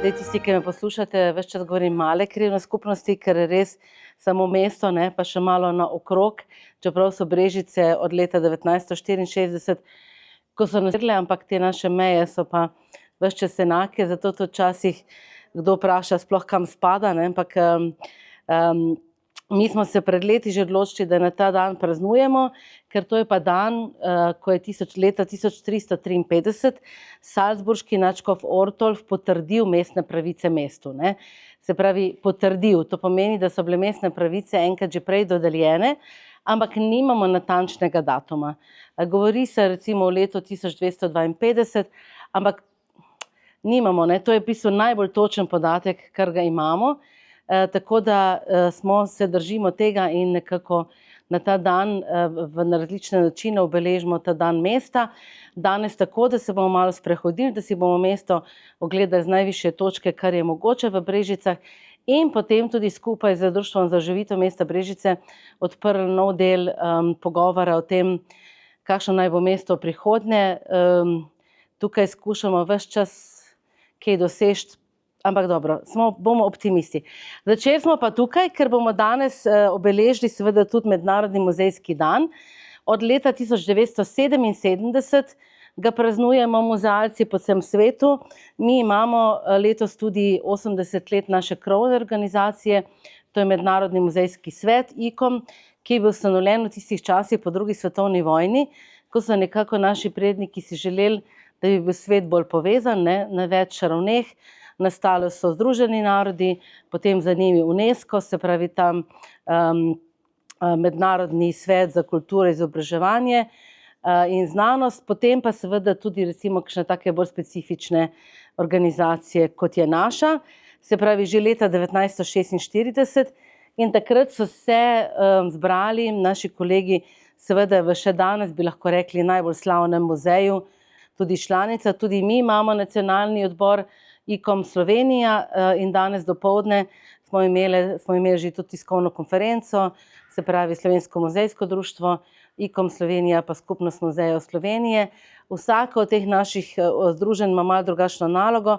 Zdaj, tisti, ki me poslušate, ves čas govorim male krajevne skupnosti, ker je res samo mesto, ne, pa še malo naokrog, čeprav so Brežice od leta 1964, ko so nasedle, ampak te naše meje so pa ves čas enake, zato tudi včasih kdo vpraša sploh kam spada, ne, ampak mi smo se pred leti že odločili, da na ta dan praznujemo, ker to je pa dan, ko je leta 1353 salzburški nadškof Ortolf potrdil mestne pravice mestu, ne. Se pravi, potrdil, to pomeni, da so bile mestne pravice enkrat že prej dodeljene, ampak nimamo natančnega datuma. Govori se recimo o letu 1252, ampak nimamo, ne, to je v bistvu najbolj točen podatek, kar ga imamo, tako da se držimo tega in nekako na ta dan na različne načine obeležimo ta dan mesta. Danes tako, da se bomo malo sprehodili, da si bomo mesto ogledali z najvišje točke, kar je mogoče v Brežicah, in potem tudi skupaj z Društvom za oživitev mesta Brežice odprli nov del pogovora o tem, kakšno naj bo mesto v prihodnje. Tukaj skušamo ves čas kaj doseči, ampak dobro, bomo optimisti. Začeli smo pa tukaj, ker bomo danes obeležili seveda tudi Mednarodni muzejski dan. Od leta 1977 ga praznujemo muzealci po vsem svetu. Mi imamo letos tudi 80 let naše krovne organizacije, to je Mednarodni muzejski svet, ICOM, ki je bil ustanovljen v tistih časih po drugi svetovni vojni, ko so nekako naši predniki si želeli, da bi bil svet bolj povezan, ne, na več ravneh. Nastali so Združeni narodi, potem za njimi UNESCO, se pravi tam Mednarodni svet za kulturo, izobraževanje in znanost, potem pa seveda tudi recimo kakšne take bolj specifične organizacije, kot je naša, se pravi že leta 1946, in takrat so se zbrali naši kolegi, seveda v še danes bi lahko rekli najbolj slavnem muzeju, tudi članica, tudi mi imamo nacionalni odbor ICOM Slovenija in danes dopoldne smo imeli že tudi tiskovno konferenco, se pravi Slovensko muzejsko društvo, ICOM Slovenija pa Skupnost muzejev Slovenije. Vsako od teh naših združenj ima malo drugačno nalogo,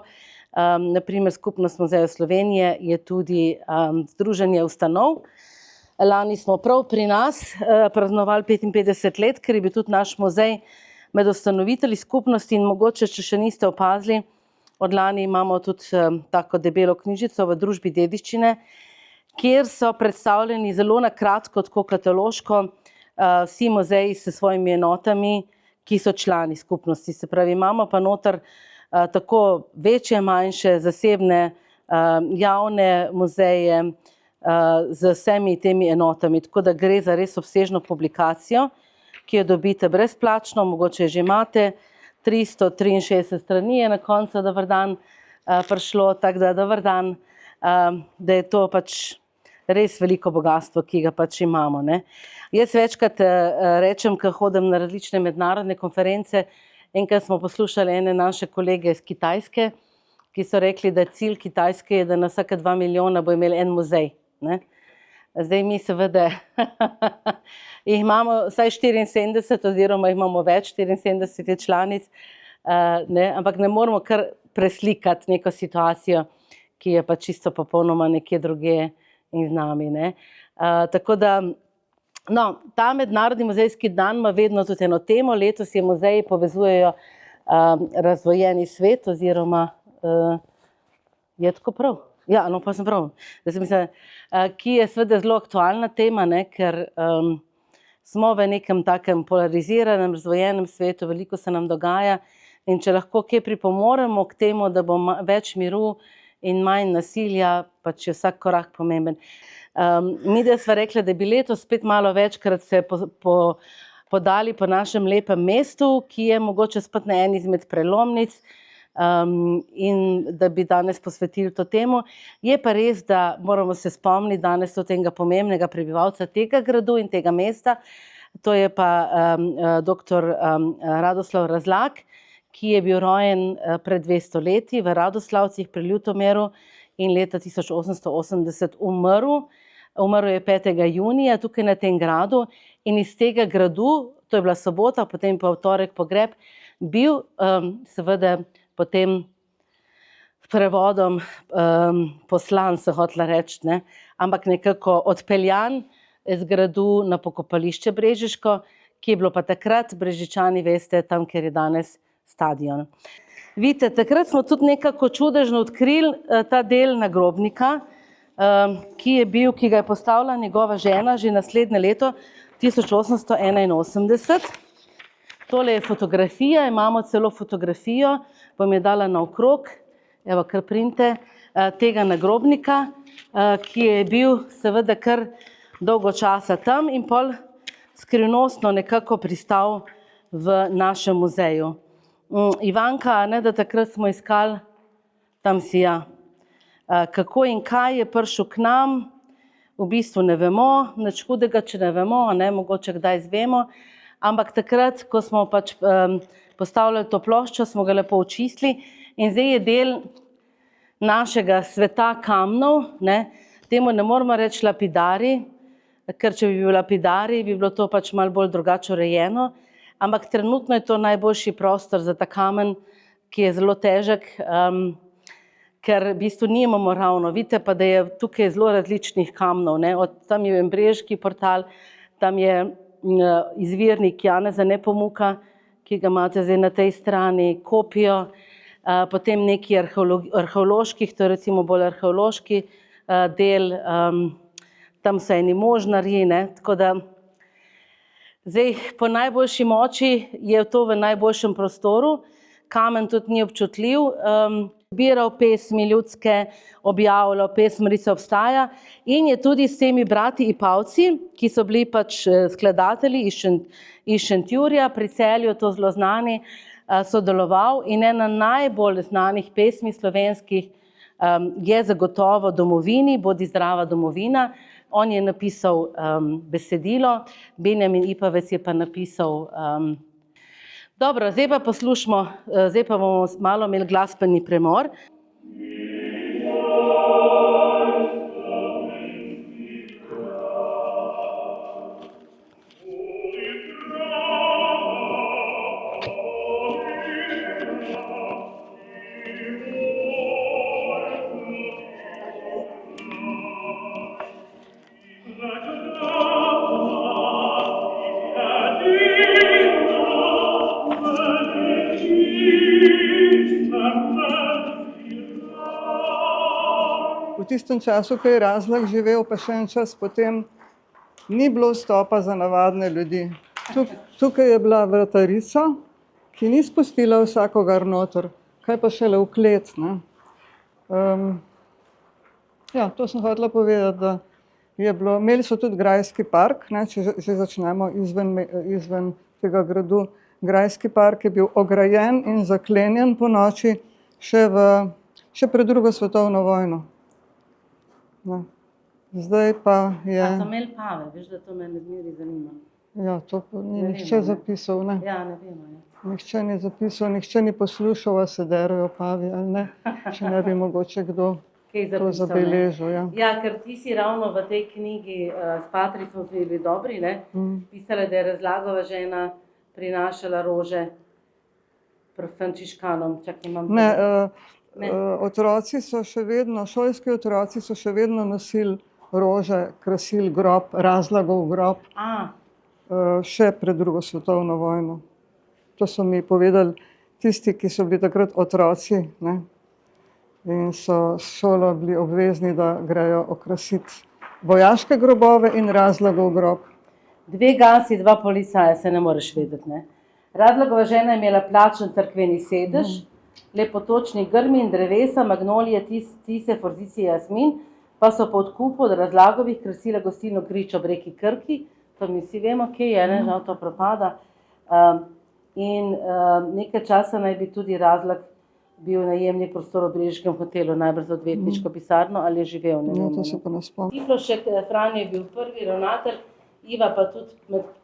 na primer Skupnost muzejev Slovenije je tudi združenje ustanov. Lani smo prav pri nas praznovali 55 let, ker je bil tudi naš muzej med ustanovitelji skupnosti in mogoče, če še niste opazili, od lani imamo tudi tako debelo knjižico v družbi dediščine, kjer so predstavljeni zelo na kratko, tako kataloško, vsi muzeji s svojimi enotami, ki so člani skupnosti. Se pravi, imamo pa noter tako večje, manjše, zasebne, javne muzeje z vsemi temi enotami, tako da gre za res obsežno publikacijo, ki jo dobite brezplačno, mogoče že imate. 363 strani je na koncu, dober dan, prišlo, tako da dober dan, da je to pač res veliko bogatstvo, ki ga pač imamo, ne. Jaz večkrat rečem, ko hodim na različne mednarodne konference, enkrat smo poslušali ene naše kolege iz Kitajske, ki so rekli, da cilj Kitajske je, da na vsake 2 milijona bo imeli en muzej, ne. Zdaj mi seveda jih imamo vsaj 74 oziroma jih imamo več, 74 članic, ne, ampak ne moramo kar preslikati neko situacijo, ki je pa čisto popolnoma nekje drugje in z nami, ne. Tako da, no, ta Mednarodni muzejski dan ima vedno tudi eno temo, letos je muzeji povezujejo razdvojeni svet oziroma je tako prav? Ja, no, pa sem prav. Ki je seveda zelo aktualna tema, ne, ker smo v nekem takem polariziranem, razdvojenem svetu, veliko se nam dogaja in če lahko kaj pripomoremo k temu, da bo več miru in manj nasilja, pač je vsak korak pomemben. Midva sva rekla, da bi letos spet malo večkrat se podali po našem lepem mestu, ki je mogoče spet na eni izmed prelomnic, in da bi danes posvetili to temo. Je pa res, da moramo se spomniti danes od tega pomembnega prebivalca tega gradu in tega mesta, to je pa dr. Radoslav Razlak, ki je bil rojen pred 200 leti v Radoslavcih pri Ljutomeru in leta 1880 umrl. Umrl je 5. junija tukaj na tem gradu in iz tega gradu, to je bila sobota, potem pa v torek pogreb, bil seveda potem prevodom poslan, se hotela reči, ne, ampak nekako odpeljan z gradu na pokopališče Brežiško, ki je bilo pa takrat, Brežičani veste, tam, kjer je danes stadion. Vidite, takrat smo tudi nekako čudežno odkrili ta del nagrobnika, ki ga je postavila njegova žena že naslednje leto, 1881. Tole je fotografija, imamo celo fotografijo, bom je dala naokrog, evo, kar printe, tega nagrobnika, ki je bil seveda kar dolgo časa tam in pol skrivnostno nekako pristal v našem muzeju. Ivanka, ne, da takrat smo iskali, tam si ja, kako in kaj je prišel k nam, v bistvu ne vemo, nič hudega, če ne vemo, ne, mogoče kdaj izvemo, ampak takrat, ko smo pač postavljali to ploščo, smo ga lepo očistili in zdaj je del našega sveta kamnov, ne, temu ne moramo reči lapidari, ker če bi bil lapidari, bi bilo to pač malo bolj drugače urejeno, ampak trenutno je to najboljši prostor za ta kamen, ki je zelo težek, ker v bistvu nimamo ravno. Vidite pa, da je tukaj zelo različnih kamnov, ne, tam je Brežiški portal, tam je izvirnik Janeza Nepomuka, ki ga imate zdaj na tej strani, kopijo, potem neki arheoloških, to je recimo bolj arheološki del, tam so eni možnarji, ne, tako da zdaj po najboljši moči je to v najboljšem prostoru, kamen tudi ni občutljiv, zbiral pesmi ljudske, objavljal, pesmarica obstaja in je tudi s temi brati Ipavci, ki so bili pač skladatelji iz Šentjurja, pri Celju to zelo znani, sodeloval in ena najbolj znanih pesmi slovenskih je zagotovo Domovini, Bodi zdrava domovina. On je napisal besedilo, Benjamin Ipavec je pa napisal. Dobro, zdaj pa poslušamo, zdaj pa bomo malo imeli glasbeni premor. V tistem času, ko je Razlog živel, pa še en čas potem, ni bilo vstopa za navadne ljudi. Tukaj je bila vratarica, ki ni spustila vsakogar noter, kaj pa šele v klet, ne. Ja, to sem hotela povedati, da je bilo, imeli so tudi grajski park, ne, če že začnemo izven tega gradu. Grajski park je bil ograjen in zaklenjen po noči še pred drugo svetovno vojno. No. Zdaj pa je... A so imeli pave, veš, da to mene zmeri zanima. Ja, to ni nihče zapisal, ne. Ja, ne vemo, ja. Nihče ni zapisal, nihče ni poslušal, a se derajo pavi ali ne, če ne bi mogoče kdo to zabeležil. Ja. Ja, ker ti si ravno v tej knjigi s Patri smo bili dobri, ne, pisala, da je Razlagova žena prinašala rože frančiškanom. Čakaj, imam... Otroci so še vedno, šolski otroci so še vedno nosili rože, krasili grob, Razlogov grob, še pred drugo svetovno vojno. To so mi povedali tisti, ki so bili takrat otroci, ne? In so s šolo bili obvezni, da grejo okrasiti vojaške grobove in Razlogov grob. 2 gasi, 2 policaja, se ne moreš vedeti, ne. Razlogova žena je imela plačen cerkveni sedež, lepotočni grmi in drevesa, magnolije, tise, forzicije, jasmin, pa so po odkupu od Razlagovih krasile gostilno Grič ob reki Krki, to mi vsi vemo, kje je, ne, žal to propada. In nekaj časa naj bi tudi Razlog bil najemnik prostor v Brežiškem hotelu, najbrž za odvetniško pisarno, ali je živel, ne vemo. To se pa ne spomnim. Tiflošek Franjo je bil prvi ravnatelj, Iva pa tudi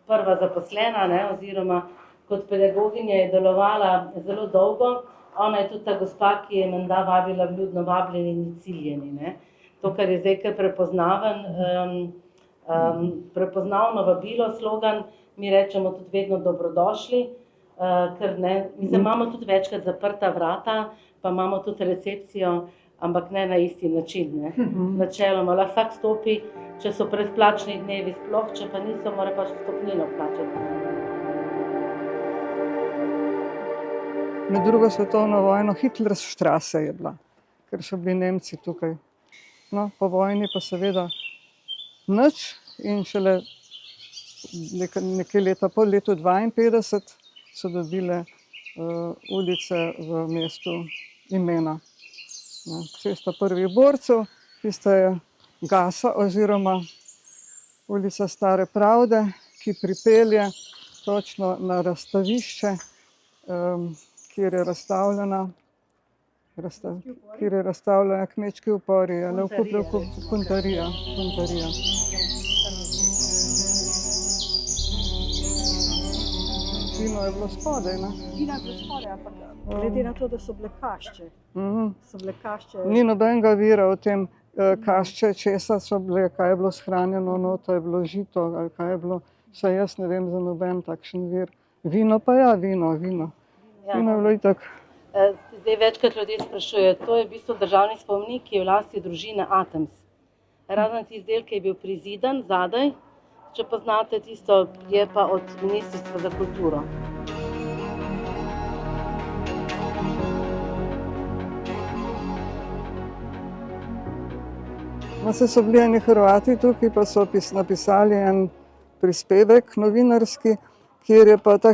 prva zaposlena, ne, oziroma kot pedagoginja je delovala zelo dolgo. Ona je tudi ta gospa, ki je menda vabila vljudno vabljeni in ciljeni, ne. To, kar je zdaj kar prepoznavno vabilo, slogan, mi rečemo tudi vedno dobrodošli. ker ne, mislim, imamo tudi večkrat zaprta vrata, pa imamo tudi recepcijo, ampak ne na isti način, ne. Načeloma lahko vsak stopi, če so predplačni dnevi sploh, če pa niso, mora pač vstopnino plačati. Med drugo svetovno vojno Hitlerstraße je bila, ker so bili Nemci tukaj. No, po vojni pa seveda nič in šele nekaj leta po letu 52 so dobile ulice v mestu imena. Cesta prvih borcev, tista je Gasa oziroma ulica Stare pravde, ki pripelje točno na razstavišče, kjer je razstavljena kmečki upori, puntarija. Vino je bilo spodaj, ne? Vino je bilo spodaj, ampak glede na to, da so bile kašče. Ni nobenega vira o tem, kašče, česa so bile, kaj je bilo shranjeno noto, je bilo žito, ali kaj je bilo, saj jaz ne vem za noben takšen vir. Vino pa ja, vino. Vino je bilo itak. Zdaj večkrat ljudje sprašujejo, to je v bistvu državni spomenik, ki je v lasti družine Atoms. Razen tisti del, ki je bil prizidan zadaj, če poznate tisto, je pa od Ministrstva za kulturo. No, se so bili eni Hrvati tukaj, pa so napisali en prispevek novinarski, kjer je pa ta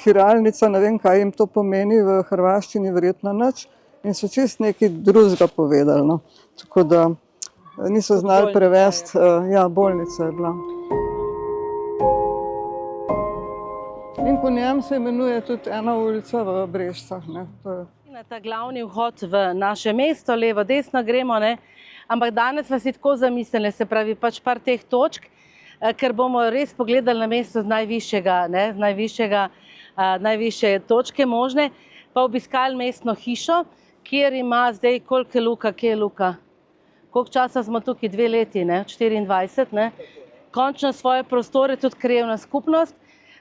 hiralnica, ne vem, kaj jim to pomeni v hrvaščini, verjetno nič, in so čist nekaj drugega povedali, no. Tako da niso znali prevesti, ja, bolnica je bila. In po njem se imenuje tudi ena ulica v Brežicah, ne. Na ta glavni vhod v naše mesto, levo, desno gremo, ne. Ampak danes vas je tako zamislili, se pravi pač par teh točk, ker bomo res pogledali na mesto z najvišjega, ne, najvišje točke možne, pa obiskali mestno hišo, kjer ima zdaj, koliko je Luka, kje je Luka? Koliko časa smo tukaj, 2 leti, ne, 24, ne? Končno svoje prostore, tudi krajevna skupnost.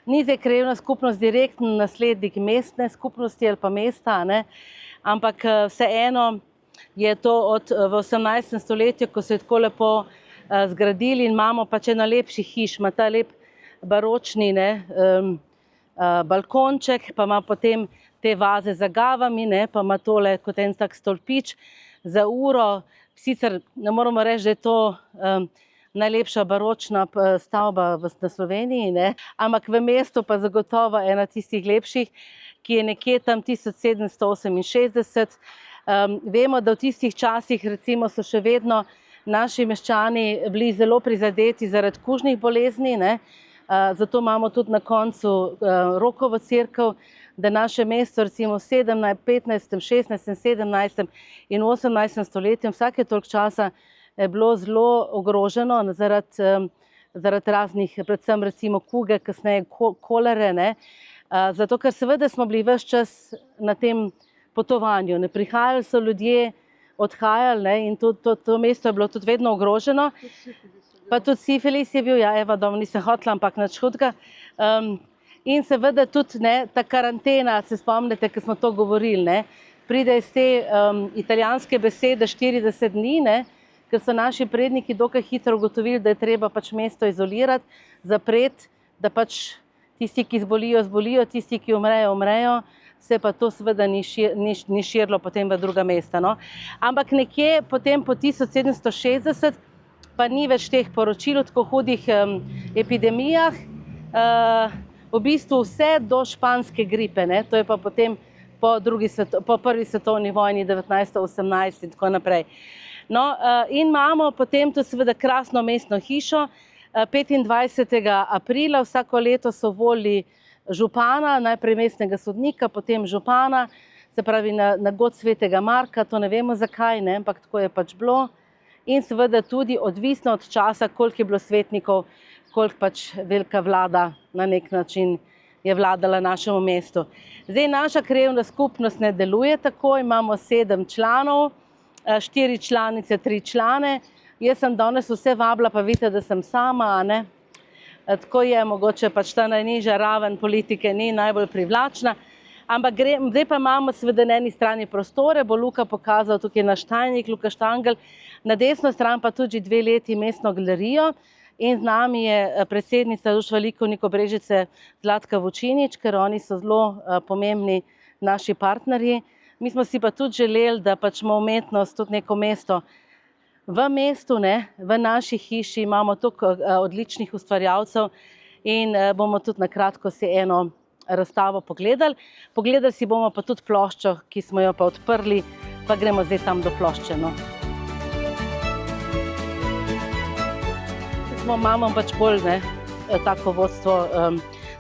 Ni zdaj krajevna skupnost direktno naslednik mestne skupnosti ali pa mesta, ne? Ampak vseeno je to v 18. stoletju, ko so jo tako lepo zgradili in imamo pač eno lepših hiš, ima ta lep baročni, ne, balkonček, pa ima potem te vaze za gavami, ne, pa ima tole kot en tak stolpič za uro. Sicer ne moramo reči, da je to najlepša baročna stavba na Sloveniji, ne, ampak v mestu pa zagotovo ena tistih lepših, ki je nekje tam 1768. Vemo, da v tistih časih recimo so še vedno naši meščani bili zelo prizadeti zaradi kužnih bolezni, ne. Zato imamo tudi na koncu Rokovo cerkev, da naše mesto recimo v 17., 15., 16., 17. in 18. stoletju vsake toliko časa je bilo zelo ogroženo zaradi raznih, predvsem recimo kuge, kasneje kolere, ne. Zato, ker seveda smo bili ves čas na tem potovanju, ne, prihajali so ljudje, odhajali, ne, in to mesto je bilo tudi vedno ogroženo. Pa tudi sifilis je bil, ja, Eva, dom, nisem hotela, ampak nič hudega. In seveda tudi, ne, ta karantena, se spomnite, ko smo to govorili, ne, pride iz te italijanske besede 40 dni, ne, ker so naši predniki dokaj hitro ugotovili, da je treba pač mesto izolirati, zapreti, da pač tisti, ki zbolijo, zbolijo, tisti, ki umrejo, umrejo, se pa to seveda ni širilo potem v druga mesta, no. Ampak nekje potem po 1760 pa ni več teh poročil o tako hudih epidemijah, v bistvu vse do španske gripe, ne, to je pa potem po prvi svetovni vojni 1918 in tako naprej. No, in imamo potem to seveda krasno mestno hišo, 25. aprila vsako leto so volili župana, najprej mestnega sodnika, potem župana, se pravi na god svetega Marka, to ne vemo zakaj, ne, ampak tako je pač bilo. In seveda tudi odvisno od časa, koliko je bilo svetnikov, koliko pač velika vlada na nek način je vladala našemu mestu. Zdaj naša krajevna skupnost ne deluje tako, imamo 7 članov, 4 članice, 3 člane. Jaz sem danes vse vabila, pa vidite, da sem sama, a ne. tako je, mogoče pač ta najnižja raven politike ni najbolj privlačna. Ampak zdaj pa imamo seveda na eni strani prostore, bo Luka pokazal tukaj naš tajnik, Luka Štangl, na desno stran pa tudi 2 leti mestno galerijo in z nami je predsednica Društva likovnikov Brežice Zlatka Vučinić, ker oni so zelo pomembni naši partnerji. Mi smo si pa tudi želeli, da pač ima umetnost tudi neko mesto v mestu, v naši hiši imamo toliko odličnih ustvarjalcev in bomo tudi na kratko si eno razstavo pogledali. Pogledali si bomo pa tudi ploščo, ki smo jo pa odprli, pa gremo zdaj tam do plošče. Imamo pač bolj tako vodstvo,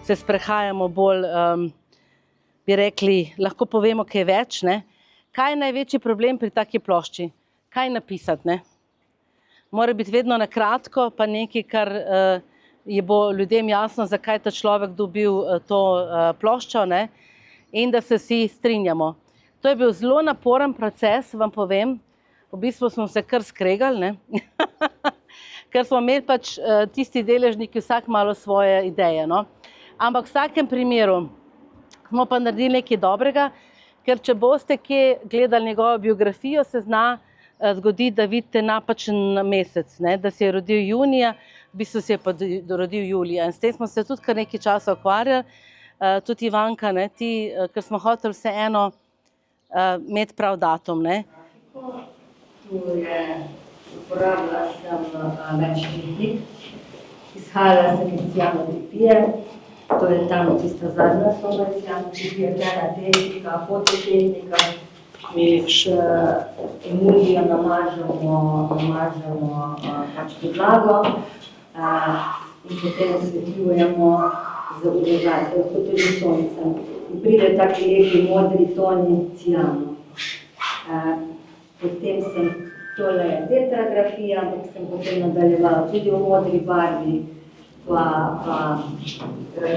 se sprehajamo bolj, bi rekli, lahko povemo kaj več. Kaj je največji problem pri taki plošči? Kaj napisati? Mora biti vedno na kratko, pa nekaj, kar je bo ljudem jasno, zakaj ta človek dobil to ploščo in da se vsi strinjamo. To je bil zelo naporen proces, vam povem. V bistvu smo se kar skregali, ker smo imeli pač tisti deležniki vsak malo svoje ideje. Ampak v vsakem primeru smo pa naredili nekaj dobrega, ker če boste kje gledali njegovo biografijo, se zna zgoditi, da vidite napačen mesec, da se je rodil junija, v bistvu se je pa rodil julija. In s tem smo se tudi kar nekaj časa ukvarjali, tudi Ivanka, ti, ker smo hoteli vseeno imeti prav datum. Tu je, uporabila sem več tehnik, izhajala sem iz cianotipije, to je tam tista zadnja soba iz cianotipije, ena tehnika, fototehnika, mi emulijo namažemo pač podlago in potem osvetljujemo z urežateljem, kot tudi soncem. In pride taki lepi modri toni ciano. Potem sem, tole je tetragrafija, ampak sem potem nadaljevala tudi v modri barvi, pa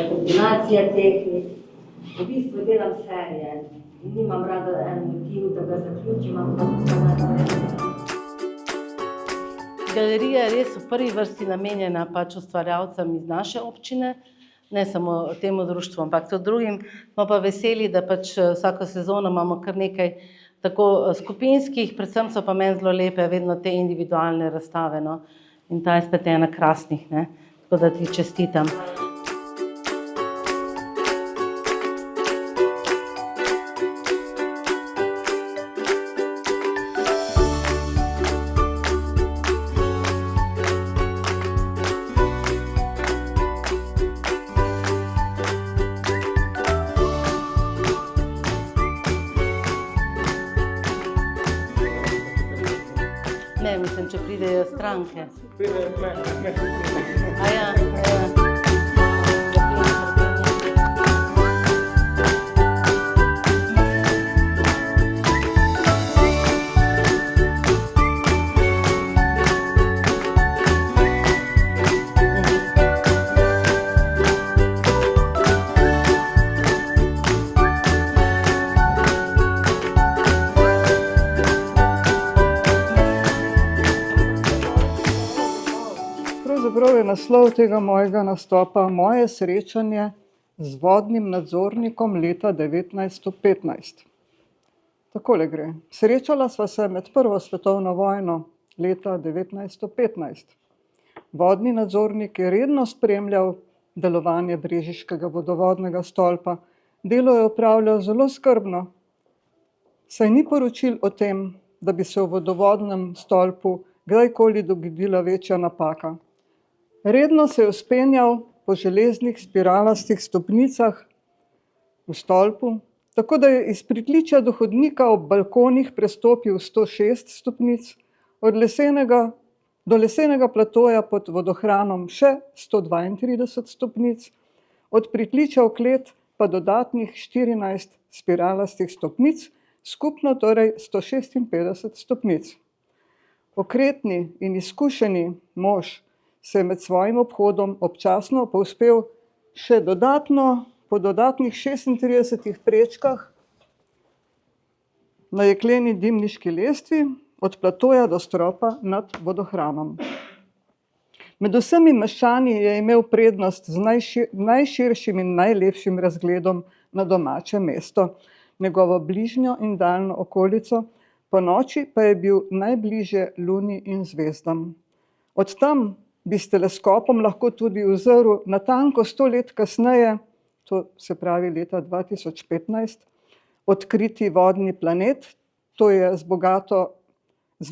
kombinacija tehnik. V bistvu delam serije. In nimam rada en motiv, da ga zaključim, Galerija je res v prvi vrsti namenjena pač ustvarjalcem iz naše občine, ne samo temu društvu, ampak tudi drugim. Smo pa veseli, da pač vsako sezono imamo kar nekaj tako skupinskih, predvsem so pa meni zelo lepe vedno te individualne razstave. In ta je spet ena krasnih, tako da ti čestitam. Ne, mislim, če pridejo stranke. Aja. Pravzaprav je naslov tega mojega nastopa Moje srečanje z vodnim nadzornikom leta 1915. Takole gre. Srečala sva se med Prvo svetovno vojno leta 1915. Vodni nadzornik je redno spremljal delovanje brežiškega vodovodnega stolpa. Delo je opravljal zelo skrbno, saj ni poročil o tem, da bi se v vodovodnem stolpu kdajkoli dogodila večja napaka. Redno se je vzpenjal po železnih spiralastih stopnicah v stolpu, tako da je iz pritličja do hodnika ob balkonih prestopil 106 stopnic, do lesenega platoja pod vodohranom še 132 stopnic, od pritličja v klet pa dodatnih 14 spiralastih stopnic, skupno torej 156 stopnic. Okretni in izkušeni mož se je med svojim obhodom občasno povzpel še po dodatnih 36 prečkah na jekleni dimniški lestvi od platoja do stropa nad vodohranom. Med vsemi meščani je imel prednost z najširšim in najlepšim razgledom na domače mesto, njegovo bližnjo in daljno okolico, po noči pa je bil najbližje Luni in zvezdam. Od tam bi s teleskopom lahko tudi uzrl natanko 100 let kasneje, to se pravi leta 2015, odkriti vodni planet, to je z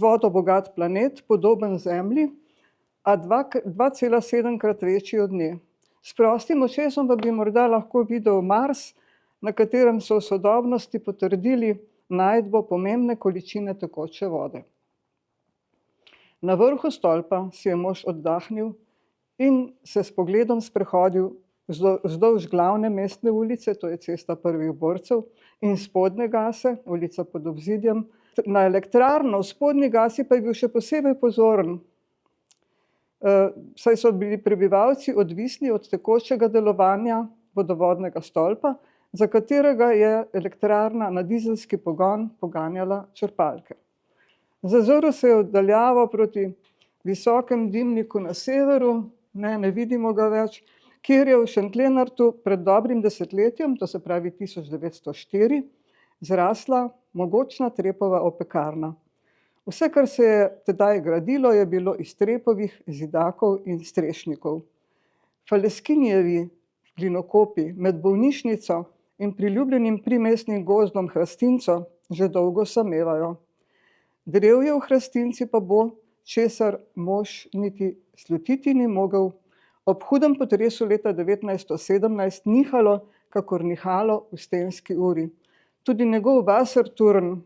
vodo bogat planet, podoben Zemlji, a 2,7-krat večji od nje. S prostim očesom pa bi morda lahko videl Mars, na katerem so v sodobnosti potrdili najdbo pomembne količine tekoče vode. Na vrhu stolpa si je mož oddahnil in se s pogledom sprehodil vzdolž glavne mestne ulice, to je Cesta prvih borcev, in Spodnje Gase, ulica pod obzidjem. Na elektrarno v Spodnji Gasi pa je bil še posebej pozoren, saj so bili prebivalci odvisni od tekočega delovanja vodovodnega stolpa, za katerega je elektrarna na dizelski pogon poganjala črpalke. Zazrl se je oddaljavo proti visokem dimniku na severu, ne vidimo ga več, kjer je v Šentlenartu pred dobrim desetletjem, to se pravi 1904, zrasla mogočna trepova opekarna. Vse, kar se je tedaj gradilo, je bilo iz trepovih zidakov in strešnikov. Faleskinjevi glinokopi med bolnišnico in priljubljenim primestnim gozdom Hrastinco že dolgo samevajo. Drevje v Hrastinci pa bo, česar mož niti slutiti ni mogel, ob hudem potresu leta 1917 nihalo, kakor nihalo v stenski uri. Tudi njegov Wasserturm,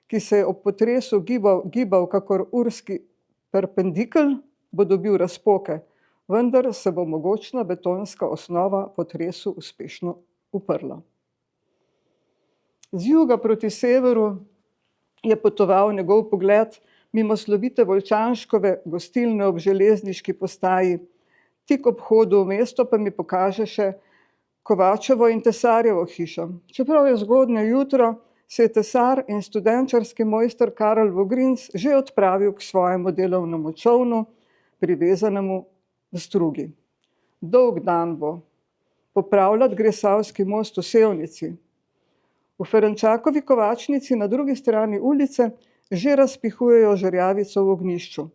ki se je ob potresu gibal kakor urski perpendikel, bo dobil razpoke, vendar se bo mogočna betonska osnova potresu uspešno uprla. Z juga proti severu je potoval njegov pogled mimo slovite Volčanškove gostilne ob železniški postaji. Tik ob hodu v mesto pa mi pokaže še Kovačevo in Tesarjevo hišo. Čeprav je zgodnje jutro, se je tesar in studenčarski mojster Karel Vogrinc že odpravil k svojemu delovnemu čolnu, privezanemu v strugi. Dolg dan bo. Popravljati gre Savski most v Sevnici. V Ferenčakovi kovačnici na drugi strani ulice že razpihujejo žerjavico v ognjišču.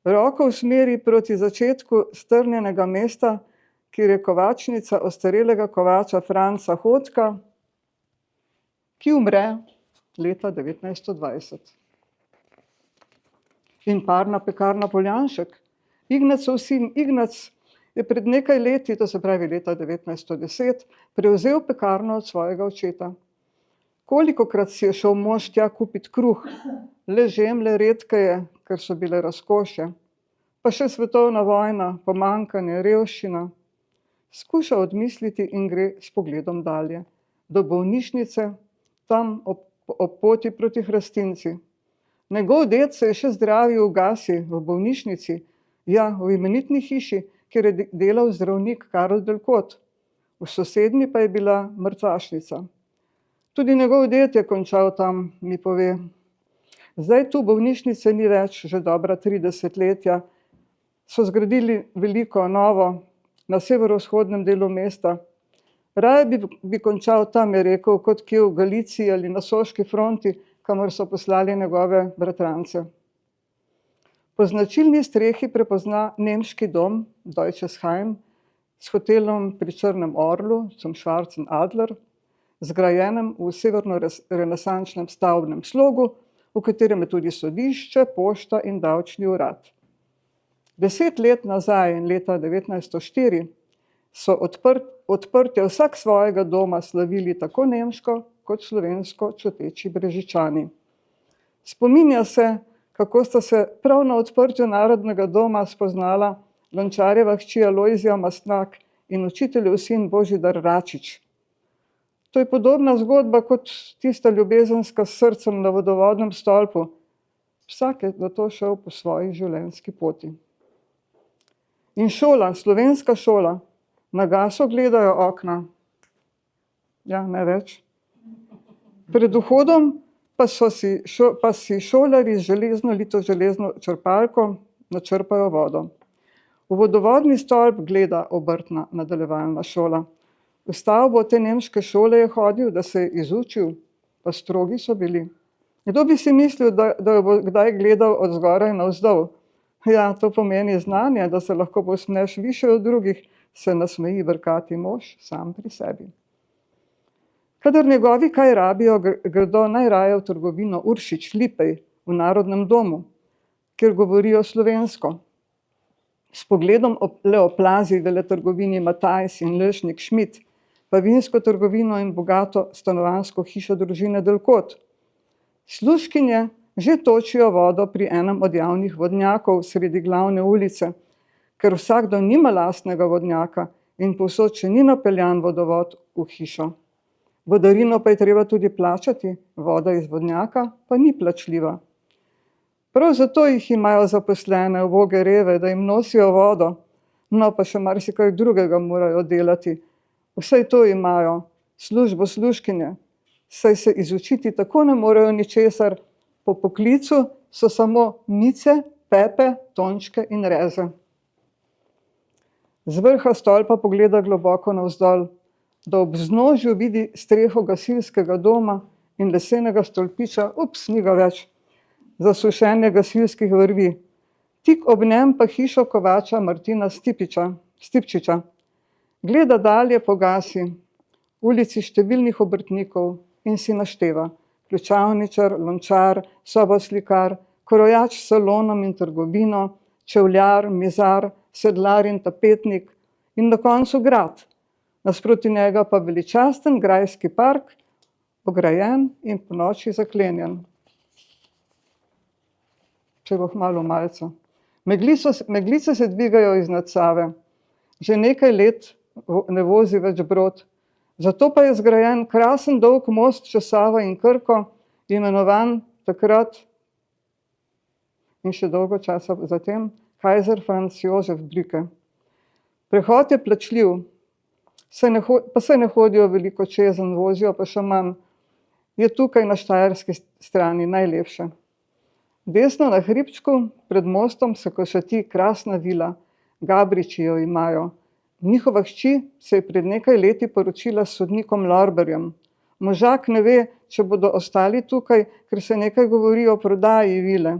Roko v smeri proti začetku strnjenega mesta, kjer je kovačnica ostarelega kovača Franca Hodka, ki umre leta 1920. In parna pekarna Poljanšek. Ignacov sin Ignac je pred nekaj leti, to se pravi leta 1910, prevzel pekarno od svojega očeta. Kolikokrat si je šel mož tja kupiti kruh, le žemlje redkeje, ker so bile razkošje, pa še svetovna vojna, pomanjkanje, revščina. Skuša odmisliti in gre s pogledom dalje, do bolnišnice, tam ob poti proti Hrastinci. Njegov ded se je še zdravil v Gasi, v bolnišnici, ja, v imenitni hiši, kjer je delal zdravnik Karl Delkot. V sosednji pa je bila mrtvašnica. Tudi njegov ded je končal tam, mi pove. Zdaj tu bolnišnice ni več, že dobra 3 desetletja. So zgradili veliko novo na severovzhodnem delu mesta. Raje bi končal tam, je rekel, kot kje v Galiciji ali na Soški fronti, kamor so poslali njegove bratrance. Po značilni strehi prepozna nemški dom, Deutsches Heim, s hotelom pri Črnem orlu, zum Schwarzen Adler, zgrajenem v severno-renesančnem stavbnem slogu, v katerem je tudi sodišče, pošta in davčni urad. 10 let nazaj, leta 1904, so odprtje vsak svojega doma slavili tako nemško kot slovensko čuteči Brežičani. Spominja se, kako sta se prav na odprtju Narodnega doma spoznala Lončarjeva hči Alojzija Mastnak in učiteljev sin Božidar Račič. To je podobna zgodba kot tista ljubezenska s srcem na vodovodnem stolpu. Vsak je zato šel po svoji življenjski poti. In šola, slovenska šola, na Gaso gledajo okna. Ja, ne več. Pred vhodom pa si šolarji z železno črpalko načrpajo vodo. V vodovodni stolp gleda obrtna nadaljevalna šola. V stavbo te nemške šole je hodil, da se je izučil, pa strogi so bili. Kdo bi si mislil, da jo bo kdaj gledal od zgoraj navzdol? Ja, to pomeni znanje, da se lahko posmeješ više od drugih, se nasmeji brkati mož sam pri sebi. Kadar njegovi kaj rabijo, gredo najraje v trgovino Uršič Lipej v Narodnem domu, kjer govorijo slovensko. S pogledom le oplazi veletrgovini Matajs in Lešnik Šmit, pa vinsko trgovino in bogato stanovanjsko hišo družine Delkot. Služkinje že točijo vodo pri enem od javnih vodnjakov sredi glavne ulice, ker vsakdo nima lastnega vodnjaka in povsod še ni napeljan vodovod v hišo. Vodarino pa je treba tudi plačati, voda iz vodnjaka pa ni plačljiva. Prav zato jih imajo zaposlene uboge reve, da jim nosijo vodo, no pa še marsikaj drugega morajo delati. Vsaj to imajo, službo služkinje, saj se izučiti tako ne morejo ničesar, po poklicu so samo Mice, Pepe, Tončke in Reze. Z vrha stolpa pogleda globoko navzdol, da ob vznožju vidi streho gasilskega doma in lesenega stolpiča, ni ga več, za sušenje gasilskih vrvi. Tik ob njem pa hišo kovača Martina Stipčiča. Gleda dalje po gasi, ulici številnih obrtnikov in si našteva. Ključavničar, lončar, soboslikar, krojač s salonom in trgovino, čevljar, mizar, sedlar in tapetnik in na koncu grad. Nasproti njega pa veličasten grajski park, ograjen in ponoči zaklenjen. Če bo hmalu malce. Meglice se dvigajo iznad Save. Že nekaj let ne vozi več brod. Zato pa je zgrajen krasen dolg most čez Savo in Krko, imenovan takrat in še dolgo časa zatem Kaiser Franz Josef Brücke. Prehod je plačljiv, pa se ne hodijo veliko čezenj, vozijo pa še manj. Je tukaj na štajerski strani najlepše. Desno na hribčku pred mostom se košati krasna vila, Gabriči jo imajo. Njihova hči se je pred nekaj leti poročila s sodnikom Lorberjem. Možak ne ve, če bodo ostali tukaj, ker se nekaj govori o prodaji vile.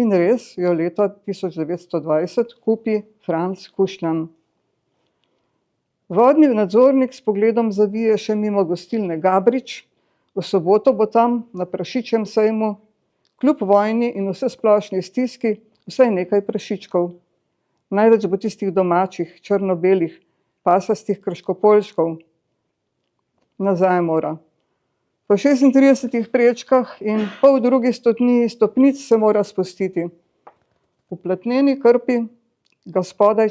In res jo leta 1920 kupi Franc Kušljan. Vodni nadzornik s pogledom zavije še mimo gostilne Gabrič. V soboto bo tam na prašičjem sejmu, kljub vojni in vsesplošni stiski, vsaj nekaj prašičkov. Največ bo tistih domačih, črno-belih, pasastih krškopoljčkov. Nazaj mora. Po 36 prečkah in pol drugi stopnic se mora spustiti. V platneni krpi ga spodaj